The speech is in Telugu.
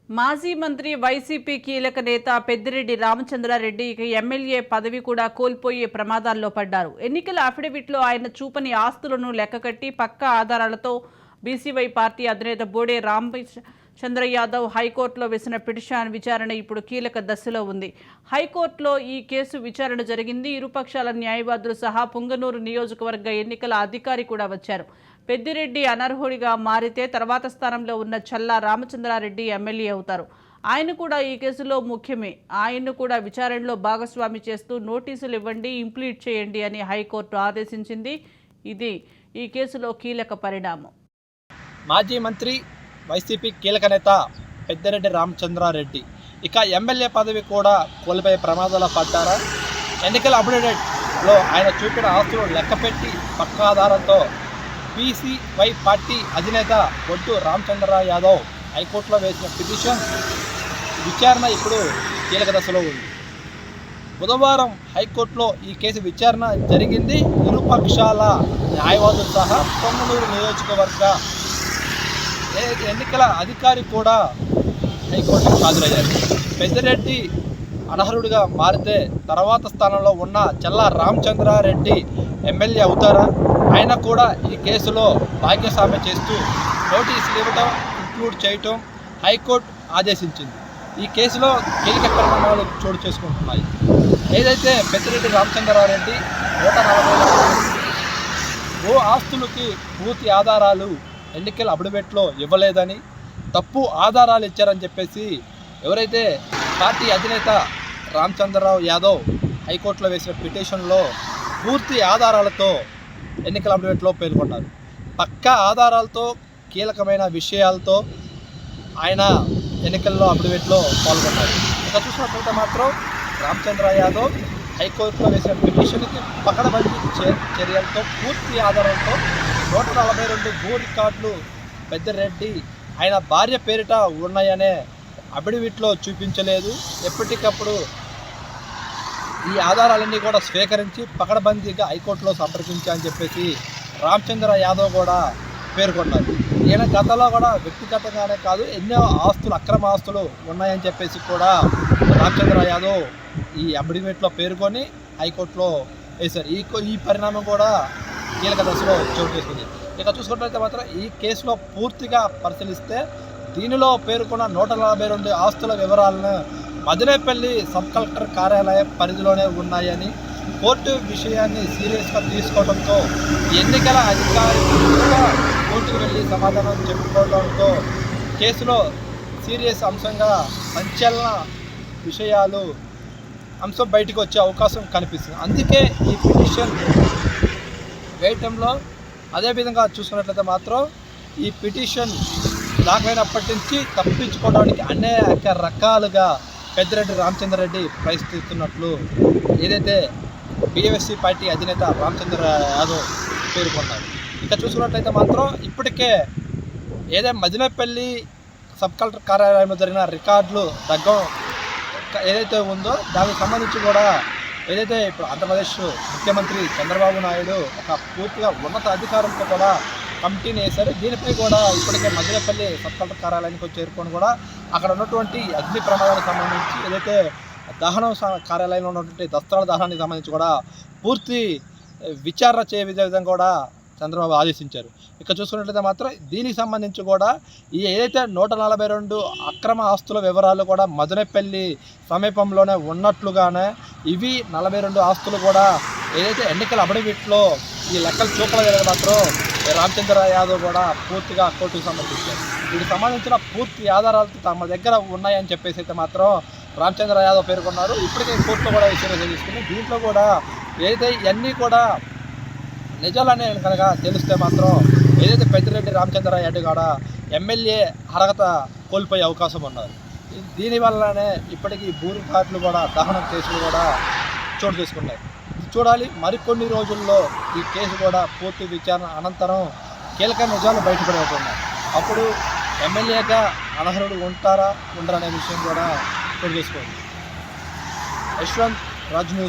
మాజీ మంత్రి వైసీపీ కీలక నేత పెద్దిరెడ్డి రామచంద్రారెడ్డి ఇక ఎమ్మెల్యే పదవి కూడా కోల్పోయే ప్రమాదాల్లో పడ్డారు. ఎన్నికల అఫిడవిట్లో ఆయన చూపని ఆస్తులను లెక్కకట్టి పక్కా ఆధారాలతో బీసీవై పార్టీ అధినేత బోడే రామచంద్ర యాదవ్ హైకోర్టులో వేసిన పిటిషన్ విచారణ ఇప్పుడు కీలక దశలో ఉంది. హైకోర్టులో ఈ కేసు విచారణ జరిగింది. ఇరుపక్షాల న్యాయవాదులు సహా పుంగనూరు నియోజకవర్గ ఎన్నికల అధికారి కూడా వచ్చారు. పెద్దిరెడ్డి అనర్హుడిగా మారితే తర్వాత స్థానంలో ఉన్న చల్లా రామచంద్రారెడ్డి ఎమ్మెల్యే అవుతారు. ఆయన కూడా ఈ కేసులో ముఖ్యమే. ఆయన్ను కూడా విచారణలో భాగస్వామి చేస్తూ నోటీసులు ఇవ్వండి, ఇంప్లీట్ చేయండి అని హైకోర్టు ఆదేశించింది. ఇది ఈ కేసులో కీలక పరిణామం. మాజీ మంత్రి వైసీపీ కీలక నేత పెద్దిరెడ్డి రామచంద్రారెడ్డి ఇక ఎమ్మెల్యే పదవి కూడా కోల్పోయే ప్రమాదాలు పడ్డారా? ఎన్నికల అఫిడవిట్లో ఆయన చూపిన ఆస్తులు లెక్కపెట్టి పక్కా ఆధారంతో బీసీవై పార్టీ అధినేత బొడ్డు రామచంద్ర యాదవ్ హైకోర్టులో వేసిన పిటిషన్ విచారణ ఇప్పుడు కీలక దశలో ఉంది. బుధవారం హైకోర్టులో ఈ కేసు విచారణ జరిగింది. ఇరుపక్షాల న్యాయవాదులు సహా పొంగనూరు నియోజకవర్గ ఎన్నికల అధికారి కూడా హైకోర్టుకు హాజరయ్యారు. పెద్దిరెడ్డి అనర్హుడిగా మారితే తర్వాత స్థానంలో ఉన్న చల్లా రామచంద్రారెడ్డి ఎమ్మెల్యే అవుతారా? ఆయన కూడా ఈ కేసులో భాగ్యస్వామ్యం చేస్తూ నోటీసులు ఇవ్వడం, ఇంక్లూడ్ చేయటం హైకోర్టు ఆదేశించింది. ఈ కేసులో కీలక పరిణామాలు చోటు చేసుకుంటున్నాయి. ఏదైతే పెద్దిరెడ్డి రామచంద్రారెడ్డి 140 భూ ఆస్తులకి పూర్తి ఆధారాలు ఎన్నికల అఫిడవిట్లో ఇవ్వలేదని, తప్పు ఆధారాలు ఇచ్చారని చెప్పేసి ఎవరైతే పార్టీ అధినేత రామచంద్రరావు యాదవ్ హైకోర్టులో వేసిన పిటిషన్లో పూర్తి ఆధారాలతో ఎన్నికల అఫిడవిట్లో పేర్కొన్నారు. పక్కా ఆధారాలతో కీలకమైన విషయాలతో ఆయన ఎన్నికల్లో అఫిడవిట్లో పాల్గొన్నారు. ఇక చూసినట్లయితే మాత్రం రామచంద్ర యాదవ్ హైకోర్టులో వేసిన పిటిషన్కి పకడ్బందీ చర్యలతో పూర్తి ఆధారంతో 142 భూ రికార్డులు పెద్దిరెడ్డి ఆయన భార్య పేరిట ఉన్నాయనే అఫిడవిట్లో చూపించలేదు. ఎప్పటికప్పుడు ఈ ఆధారాలన్నీ కూడా స్వీకరించి పకడ్బందీగా హైకోర్టులో సంప్రదించాలని చెప్పేసి రామచంద్ర యాదవ్ కూడా పేర్కొన్నారు. ఈయన గతంలో కూడా వ్యక్తిగతంగానే కాదు ఎన్నో ఆస్తులు, అక్రమ ఆస్తులు ఉన్నాయని చెప్పేసి కూడా రామచంద్ర యాదవ్ ఈ అఫిడవిట్లో పేర్కొని హైకోర్టులో వేశారు. ఈ పరిణామం కూడా కీలక దశలో చోటు చేసుకుంది. ఇక చూసుకున్నట్లయితే మాత్రం ఈ కేసులో పూర్తిగా పరిశీలిస్తే దీనిలో పేర్కొన్న 142 ఆస్తుల వివరాలను మదనేపల్లి సబ్ కలెక్టర్ కార్యాలయం పరిధిలోనే ఉన్నాయని, కోర్టు విషయాన్ని సీరియస్గా తీసుకోవడంతో ఎన్నికల అధికారి కోర్టుకు వెళ్ళి సమాధానం చెప్పుకోవడంతో కేసులో సీరియస్ అంశంగా సంచలన విషయాలు అంశం బయటకు వచ్చే అవకాశం కనిపిస్తుంది. అందుకే ఈ పిటిషన్ వేయటంలో అదేవిధంగా చూసుకున్నట్లయితే మాత్రం ఈ పిటిషన్ దాఖలైనప్పటి నుంచి తప్పించుకోవడానికి అనేక రకాలుగా పెద్దిరెడ్డి రామచంద్రారెడ్డి ప్రయత్నిస్తున్నట్లు ఏదైతే బీఎస్సీ పార్టీ అధినేత రామచంద్ర యాదవ్ పేర్కొన్నారు. ఇక చూసుకున్నట్లయితే మాత్రం ఇప్పటికే ఏదైతే మదనేపల్లి సబ్ కలెక్టర్ కార్యాలయంలో జరిగిన రికార్డులు దగ్గర ఏదైతే ఉందో దానికి సంబంధించి కూడా ఏదైతే ఇప్పుడు ఆంధ్రప్రదేశ్ ముఖ్యమంత్రి చంద్రబాబు నాయుడు ఒక పూర్తిగా ఉన్నత అధికారులతో కూడా కమిటీని వేశారు. దీనిపై కూడా ఇప్పటికే మదనేపల్లి సబ్ కలెక్టర్ కార్యాలయానికి చేరుకొని కూడా అక్కడ ఉన్నటువంటి అగ్ని ప్రమాదానికి సంబంధించి ఏదైతే దహనం కార్యాలయంలో ఉన్నటువంటి దస్తాల దహనానికి సంబంధించి కూడా పూర్తి విచారణ చేయ విధంగా కూడా చంద్రబాబు ఆదేశించారు. ఇక చూసుకున్నట్లయితే మాత్రం దీనికి సంబంధించి కూడా ఈ ఏదైతే 142 అక్రమ ఆస్తుల వివరాలు కూడా మదనేపల్లి సమీపంలోనే ఉన్నట్లుగానే ఇవి 42 ఆస్తులు కూడా ఏదైతే ఎన్నికల అఫిడవిట్లో ఈ లెక్కలు చూపలేదు మాత్రం రామచంద్ర యాదవ్ కూడా పూర్తిగా కోర్టుకు సమర్పించారు. వీటికి సంబంధించిన పూర్తి ఆధారాలు తమ దగ్గర ఉన్నాయని చెప్పేసి అయితే మాత్రం రామచంద్ర యాదవ్ పేర్కొన్నారు. ఇప్పటికే కోర్టులో కూడా సీరియస్ తీసుకుని దీంట్లో కూడా ఏదైతే ఇవన్నీ కూడా నిజాలనే కనుక తెలిస్తే మాత్రం ఏదైతే పెద్దిరెడ్డి రామచంద్ర యాదవ్ కూడా ఎమ్మెల్యే అర్హత కోల్పోయే అవకాశం ఉన్నారు. దీనివల్లనే ఇప్పటికీ భూ రికార్డులు కూడా దహనం కేసులు కూడా చోటు చేసుకున్నాయి. చూడాలి మరికొన్ని రోజుల్లో ఈ కేసు కూడా పూర్తి విచారణ అనంతరం కీలక నిజాలు బయటపడబోతున్నాయి. అప్పుడు ఎమ్మెల్యేగా అనర్హుడు ఉంటారా ఉండరనే విషయం కూడా చోటు చేసుకోండి. యశ్వంత్, రాజ్ న్యూస్.